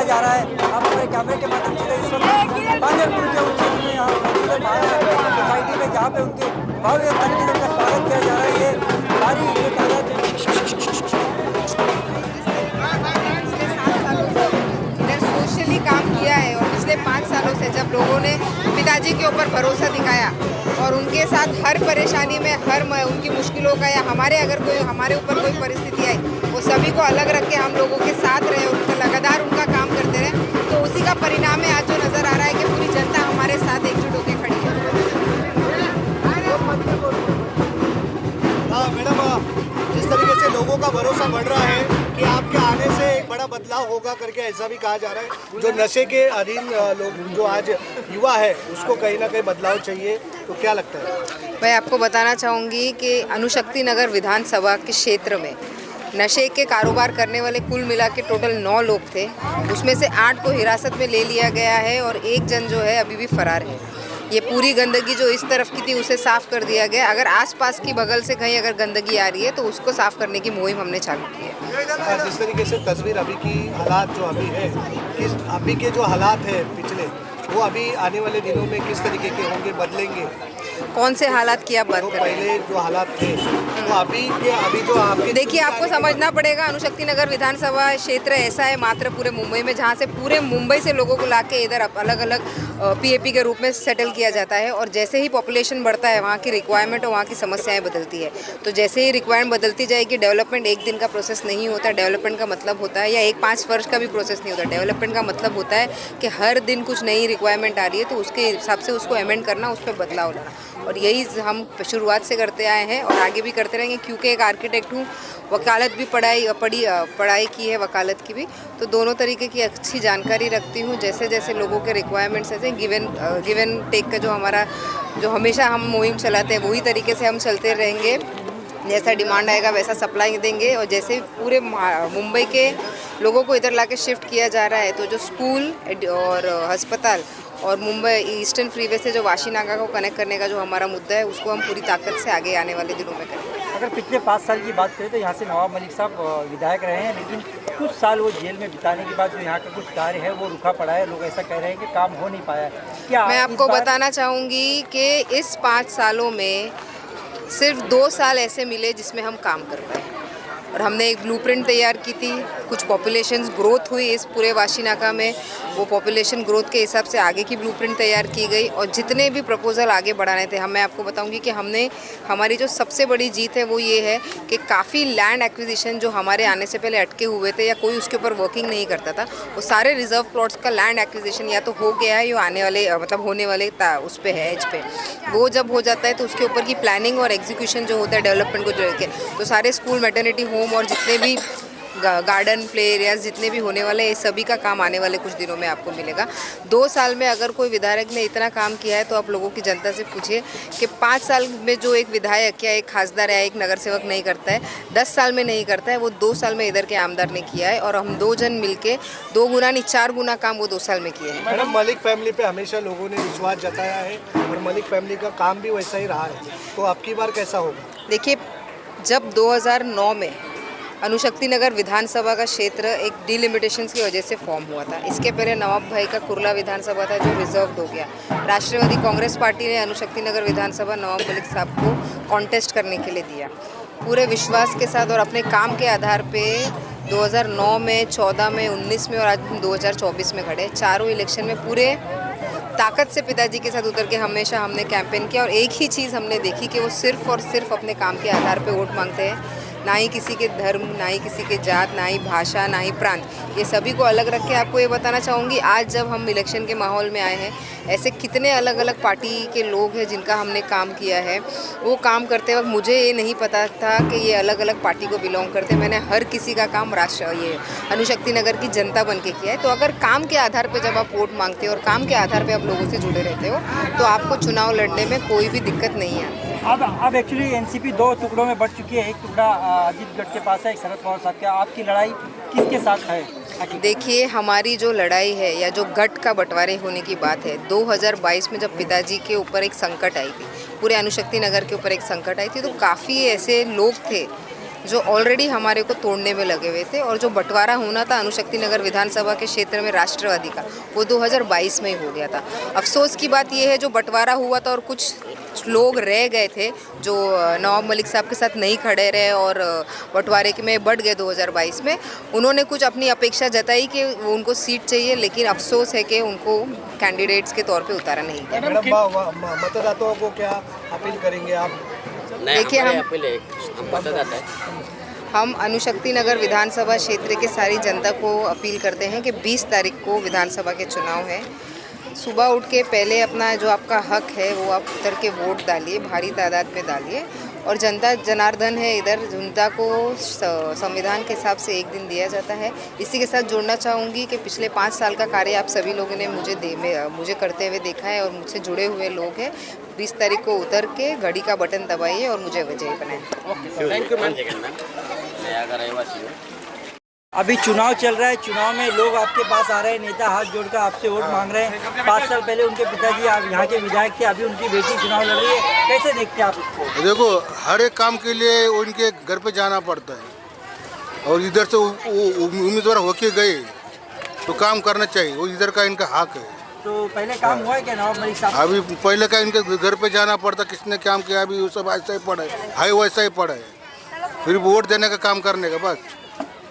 जा रहा है। आप हमारे कैमरे के माध्यम से इस वक्त बांगरपुर के उस क्षेत्र में यहाँ मौजूद है, सोसाइटी में, जहाँ पे उनके भव्य तरीके से उनका स्वागत किया जा रहा है। ये सारी जो तादाद सोशली काम किया है और पिछले 5 सालों से जब लोगों ने पिताजी के ऊपर भरोसा दिखाया और उनके साथ हर परेशानी में उनकी मुश्किलों का या हमारे ऊपर कोई परिस्थिति आई, वो सभी को अलग रख के हम लोगों के साथ रहे, उनका लगातार उनका काम करते रहे, तो उसी का परिणाम है आज जो नज़र आ रहा है कि पूरी जनता हमारे साथ एकजुट होकर खड़ी है। मैडम, जिस तरीके से लोगों का भरोसा बढ़ रहा है कि आपके आने से एक बड़ा बदलाव होगा करके ऐसा भी कहा जा रहा है, जो नशे के अधीन लोग जो आज युवा है उसको कहीं ना कहीं बदलाव चाहिए, तो क्या लगता है? मैं आपको बताना चाहूँगी कि अणुशक्ति नगर विधानसभा के क्षेत्र में नशे के कारोबार करने वाले कुल मिला के टोटल 9 लोग थे, उसमें से 8 को हिरासत में ले लिया गया है और एक जन जो है अभी भी फरार है। ये पूरी गंदगी जो इस तरफ की थी उसे साफ़ कर दिया गया। अगर आसपास की बगल से कहीं अगर गंदगी आ रही है तो उसको साफ़ करने की मुहिम हमने चालू की है। जिस तरीके से तस्वीर अभी की हालात जो अभी है, अभी के जो हालात है पिछले, वो अभी आने वाले दिनों में किस तरीके के होंगे, बदलेंगे? कौन से हालात की आप बात कर रहे हैं? पहले जो हालात थे तो अभी जो आपके देखिए, आपको समझना पड़ेगा, अणुशक्ति नगर विधानसभा क्षेत्र ऐसा है मात्र पूरे मुंबई में जहाँ से पूरे मुंबई से लोगों को लाके इधर अलग अलग पीएपी के रूप में सेटल किया जाता है और जैसे ही पॉपुलेशन बढ़ता है वहाँ की रिक्वायरमेंट और वहाँ की समस्याएं बदलती है। तो जैसे ही रिक्वायरमेंट बदलती जाएगी, डेवलपमेंट एक दिन का प्रोसेस नहीं होता। डेवलपमेंट का मतलब होता है, या 1-5 वर्ष का भी प्रोसेस नहीं होता। डेवलपमेंट का मतलब होता है कि हर दिन कुछ नई रिक्वायरमेंट आ रही है तो उसके हिसाब से उसको अमेंड करना, उस पर बदलाव लाना, और यही हम शुरुआत से करते आए हैं और आगे भी करते रहेंगे। क्योंकि एक आर्किटेक्ट हूँ, वकालत भी पढ़ाई की है, वकालत की भी, तो दोनों तरीके की अच्छी जानकारी रखती हूँ। जैसे जैसे लोगों के रिक्वायरमेंट्स ऐसे गिव एंड टेक का जो हमेशा हम मुहिम चलाते हैं वही तरीके से हम चलते रहेंगे। जैसा डिमांड आएगा वैसा सप्लाई देंगे और जैसे पूरे मुंबई के लोगों को इधर लाके शिफ्ट किया जा रहा है तो जो स्कूल और अस्पताल और मुंबई ईस्टर्न फ्रीवे से जो वाशी नाका को कनेक्ट करने का जो हमारा मुद्दा है उसको हम पूरी ताकत से आगे आने वाले दिनों में करेंगे। अगर पिछले 5 साल की बात करें तो यहाँ से नवाब मलिक साहब विधायक रहे हैं, लेकिन कुछ साल वो जेल में बिताने के बाद जो यहाँ का कुछ कार्य है वो रुका पड़ा है। लोग ऐसा कह रहे हैं कि काम हो नहीं पाया है। क्या मैं आपको बताना चाहूँगी कि इस 5 सालों में सिर्फ 2 साल ऐसे मिले जिसमें हम काम कर पाए और हमने एक ब्लूप्रिंट तैयार की थी। कुछ पॉपुलेशन ग्रोथ हुई इस पूरे वाशी नाका में, वो पॉपुलेशन ग्रोथ के हिसाब से आगे की ब्लूप्रिंट तैयार की गई और जितने भी प्रपोजल आगे बढ़ाने थे मैं आपको बताऊंगी कि हमारी जो सबसे बड़ी जीत है वो ये है कि काफ़ी लैंड एक्विजिशन जो हमारे आने से पहले अटके हुए थे या कोई उसके ऊपर वर्किंग नहीं करता था, वो सारे रिजर्व प्लॉट्स का लैंड एक्विजिशन या तो हो गया है या आने वाले होने वाले उस पर है, एज पे। वो जब हो जाता है तो उसके ऊपर की प्लानिंग और एग्जीक्यूशन जो होता है डेवलपमेंट को जो लेके, तो सारे स्कूल, मैटरनिटी होम और जितने भी गार्डन, प्ले एरियाज जितने भी होने वाले हैं, सभी का काम आने वाले कुछ दिनों में आपको मिलेगा। 2 साल में अगर कोई विधायक ने इतना काम किया है तो आप लोगों की जनता से पूछिए कि 5 साल में जो एक विधायक या एक खासदार या एक नगर सेवक नहीं करता है, 10 साल में नहीं करता है, वो 2 साल में इधर के आमदार ने किया है और हम 2 जन मिलके 2 गुना नहीं 4 गुना काम वो 2 साल में किया है। मैडम, मलिक फैमिली पे हमेशा लोगों ने विश्वास जताया है और मलिक फैमिली का काम भी वैसा ही रहा है, तो अब की बार कैसा होगा? देखिए, जब 2009 में अणुशक्ति नगर विधानसभा का क्षेत्र एक डिलिमिटेशंस की वजह से फॉर्म हुआ था, इसके पहले नवाब भाई का कुर्ला विधानसभा था जो रिजर्व हो गया। राष्ट्रवादी कांग्रेस पार्टी ने अणुशक्ति नगर विधानसभा नवाब मलिक साहब को कॉन्टेस्ट करने के लिए दिया, पूरे विश्वास के साथ और अपने काम के आधार पे 2009 में, 14 में, 19 में और आज 2024 में खड़े। चारों इलेक्शन में पूरे ताकत से पिताजी के साथ उतर के हमेशा हमने कैंपेन किया और एक ही चीज़ हमने देखी कि वो सिर्फ और सिर्फ अपने काम के आधार पे वोट मांगते हैं, ना ही किसी के धर्म, ना ही किसी के जात, ना ही भाषा, ना ही प्रांत, ये सभी को अलग रख के आपको ये बताना चाहूँगी। आज जब हम इलेक्शन के माहौल में आए हैं, ऐसे कितने अलग अलग पार्टी के लोग हैं जिनका हमने काम किया है। वो काम करते वक्त मुझे ये नहीं पता था कि ये अलग अलग पार्टी को बिलोंग करते। मैंने हर किसी का काम ये अणुशक्ति नगर की जनता बन के किया है। तो अगर काम के आधार पर जब आप वोट मांगते हो और काम के आधार पर आप लोगों से जुड़े रहते हो तो आपको चुनाव लड़ने में कोई भी दिक्कत नहीं है। अब एक्चुअली एनसीपी 2 टुकड़ों में बढ़ चुकी है। एक टुकड़ा अजीतगढ़ के पास है, एक शरद पवार साहब का। आपकी लड़ाई किसके साथ है? देखिए, हमारी जो लड़ाई है या जो गठ का बंटवारे होने की बात है, 2022 में जब पिताजी के ऊपर एक संकट आई थी, पूरे अणुशक्ति नगर के ऊपर एक संकट आई थी, तो काफ़ी ऐसे लोग थे जो ऑलरेडी हमारे को तोड़ने में लगे हुए थे, और जो बंटवारा होना था अनुशक्ति नगर विधानसभा के क्षेत्र में राष्ट्रवादी का, वो 2022 में ही हो गया था। अफसोस की बात ये है जो बंटवारा हुआ था और कुछ लोग रह गए थे जो नवाब मलिक साहब के साथ नहीं खड़े रहे और बंटवारे में बढ़ गए 2022 में, उन्होंने कुछ अपनी अपेक्षा जताई कि वो उनको सीट चाहिए, लेकिन अफसोस है कि उनको कैंडिडेट्स के तौर पे उतारा नहीं गया। मैडम मतदाताओं को क्या अपील करेंगे आप? देखिए, हम अनुशक्ति नगर विधानसभा क्षेत्र के सारी जनता को अपील करते हैं कि 20 तारीख को विधानसभा के चुनाव है। सुबह उठ के पहले अपना जो आपका हक है वो आप उतर के वोट डालिए, भारी तादाद में डालिए, और जनता जनार्दन है इधर, जनता को संविधान के हिसाब से एक दिन दिया जाता है। इसी के साथ जोड़ना चाहूँगी कि पिछले 5 साल का कार्य आप सभी लोगों ने मुझे करते हुए देखा है और मुझसे जुड़े हुए लोग हैं। 20 तारीख को उतर के घड़ी का बटन दबाइए और मुझे विजयी बनाएं। Thank you ma'am. अभी चुनाव चल रहा है, चुनाव में लोग आपके पास आ रहे हैं, नेता हाथ जोड़कर आपसे वोट मांग रहे हैं। 5 साल पहले उनके पिताजी आप यहाँ के विधायक थे, अभी उनकी बेटी चुनाव लड़ रही है, कैसे देखते हैं आप इसको? देखो, हर एक काम के लिए उनके घर पे जाना पड़ता है और इधर से उम्मीदवार होके गए तो काम करना चाहिए, वो इधर का इनका हक है। तो पहले काम हुआ है क्या नवाब मलिक साहब? अभी पहले का इनके घर पे जाना पड़ता, किसने काम किया, अभी वो सब ऐसा ही पड़ा है, हाई वैसा ही पड़ा है, फिर वोट देने का काम करने का बस,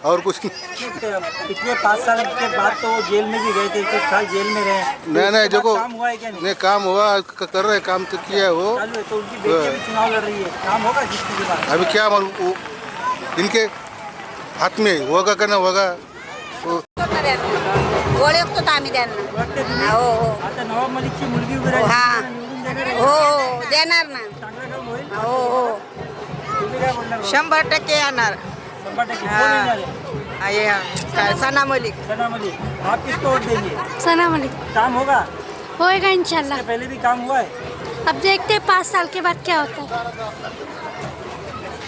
और कुछ नहीं। पिछले 5 साल के बाद तो वो जेल में भी गए थे, कुछ साल जेल में रहे। नहीं देखो, काम हुआ है क्या? नहीं काम हुआ, कर रहे काम तो किया है वो। तो उनकी बेटी भी चुनाव लड़ रही है, काम होगा जिसके के बाद? अभी क्या इनके हाथ में होगा का ना होगा। ओळखतो आम्ही त्यांना. वाटतं तुम्ही? हो हो आता नवाब मलिकची मुलगी उभी राहिली, हा. निवडून देणार आहे? हो देणार ना. चांगलं काम होईल? हो हो तुम्ही काय बोलणार? 100% येणार. 100% कोण येणार आहे? काय सना मलिक. सना मलिक। आप किसको वोट देंगे? सना मलिक काम होगा? होएगा इंशाल्लाह। इससे पहले भी काम हुआ है? अब देखते हैं 5 साल के बाद क्या होता है।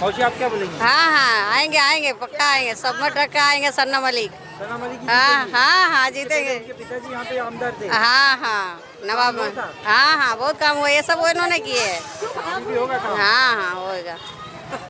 मौसी आप क्या बोलेंगे? हाँ हाँ आएंगे आएंगे पक्का आएंगे 100% आएंगे सन्ना मलिक. सना मलिक की हाँ जीतेगी? हाँ हाँ जीतेंगे. उनके पिताजी यहाँ पे आमदार थे, हाँ हाँ नवाब. हाँ हाँ बहुत काम हुआ, ये सब उन्होंने किए है. अभी भी होगा काम? हाँ हाँ होएगा.